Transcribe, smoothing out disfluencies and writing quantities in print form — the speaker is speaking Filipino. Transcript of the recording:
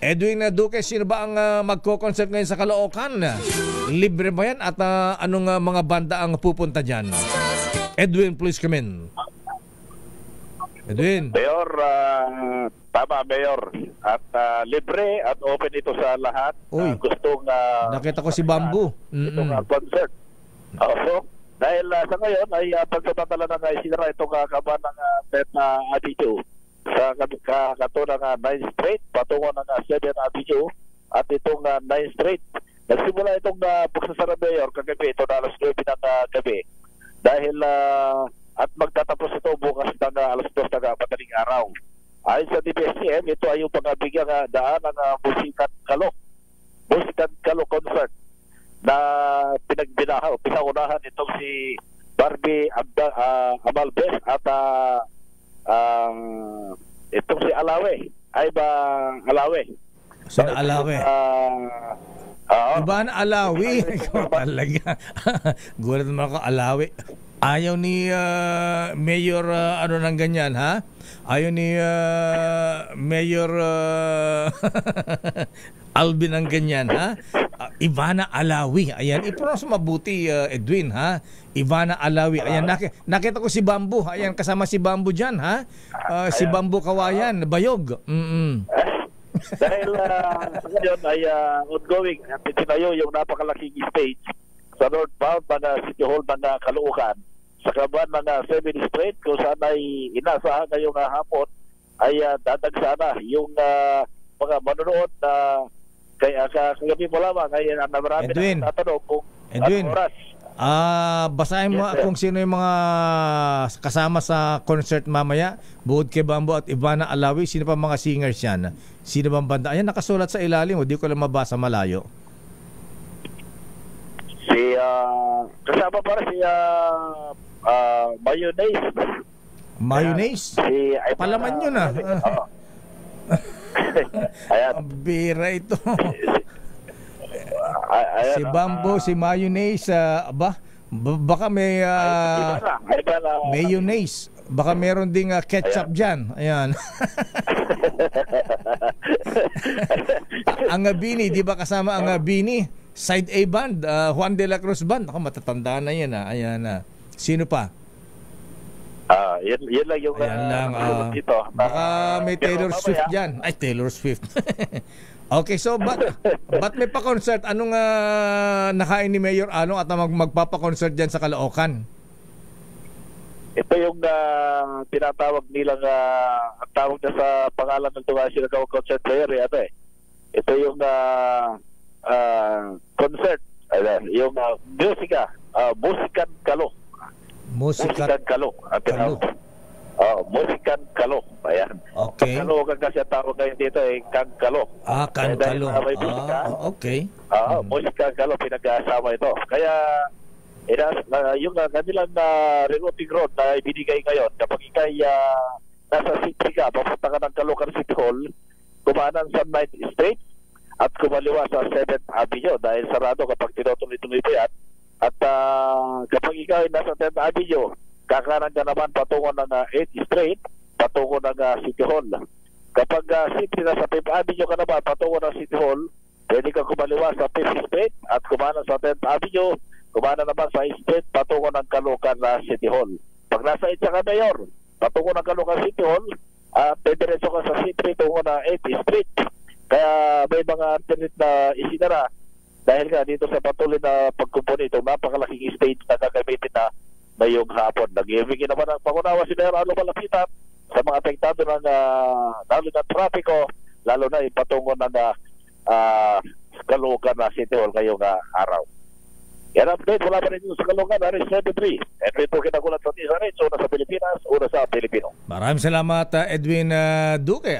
Edwin Duque, sino ba ang magko-concert ngayon sa Caloocan? Libre ba yan at anong mga banda ang pupunta dyan? Edwin, please come in. Edwin. Mayor, tama Mayor. At libre at open ito sa lahat. Gustong nakita ko si Bamboo. Itong concert. So, dahil sa ngayon ay pagsatatala ng isinara itong kaban ng Avenue sa kato ng 9th Street patungo ng 7th Avenue at itong 9th Street. Nagsimula itong pagsasara Mayor kagabi ito na alas 9 ng gabi dahil at magtatapos ito bukas ng alas 2 ng madaling araw. Ayon sa DPSCM, ito ay yung pangbigyang daan ng Musikan Kalo concert na pinaunahan itong si Barbie Amalbes at itong si Alawe ay ba Alawe? Sino Alawe? Iba na Alawi. Ikaw talaga. Gulat naman ako, Alawi. Ayaw ni Mayor ano nang ganyan, ha? Ayaw ni Mayor Alvin ang ganyan, ha? Ivana Alawi. Ayan, i-pronounce mabuti, Edwin, ha? Ivana Alawi. Ayan, nakita ko si Bamboo. Ayan, kasama si Bamboo dyan, ha? Si Bamboo Kawayan, Bayog. Dahil ngayon ay ongoing at itinayo yung napakalaking stage sa northbound ng City Hall ng Caloocan sa kaban ng 7th Street kung saan ay inasahan ngayong hapon ay dadagsana yung mga manonood na kagabi mo lamang ay marami na tatanong kung anong oras. Basahin mo kung sino yung mga kasama sa concert mamaya bukod kay Bamboo at Ivana Alawi. Sino pa mga singers yan? Sino bang banda? Ayan, nakasulat sa ilalim. Hindi ko lang mabasa malayo. Kasama para si Mayonnaise. Mayonnaise? Palaman nyo na. Ayan. Bira ito. Si Bamboo, si Mayonnaise, baka may mayonnaise. Baka meron ding ketchup dyan. Ayan. Ang Bini, di ba kasama ang Bini? Side A band, Juan de la Cruz band. Ako, matatanda na yan. Ayan. Sino pa? Yan lang yung dito. Baka may Taylor Swift dyan. Ay, Taylor Swift. Okay, so ba't may pa-concert? Anong nakain ni Mayor Along at magpapa-concert dyan sa Caloocan? Ito yung tinatawag nilang ang tawag na sa pangalan ng Tuwasi na concert player ito yung concert yung Musikan Kalo. Musikan Kalo. Musikan Kalo. Ayan. Okay. Kalo kasi tawag ngayon dito Kang Kalo. Kalo. Okay. Musikan Kalo pinag-asama ito. Kaya yung kanilang rerouting road na ibinigay ngayon kapag ikay nasa city ka, papunta ka ng Caloocan City Hall, kumanan sa 9th Street at kumaliwa sa 7th Avenue dahil sarado kapag tinutuloy-tuloy pa yan. At kapag ikaw ay nasa 10th Avenue, kakanan ka naman patungo ng 8th Street, patungo ng City Hall. Kapag city nasa 5th Avenue ka naman, patungo ng City Hall, pwede kang kumaliwa sa 5th Street at kumanan sa 10th Avenue, kumanan naman sa Street, patungo ng Caloocan City Hall. Pag nasa Itza ka, Mayor, patungo ng Caloocan City Hall, pediretso ka sa City tungo na 8th Street. Kaya may mga alternate na isinara dahil nga dito sa patuloy na pagkumpuni itong napakalaking stage na gagamitin na ngayong hapon. Nag-iwigin naman ang pangunawa si Mayor Alo Malapitan sa mga apektado ng lalo na trapiko, lalo na ipatungo ng Caloocan City Hall ngayong araw. Yan ang update. Wala pa rin sa Caloocan. Aris 73. Edwin po kinagulat sa Tisa Rich. Una sa Pilipinas, una sa Pilipino. Maraming salamat, Edwin Duque.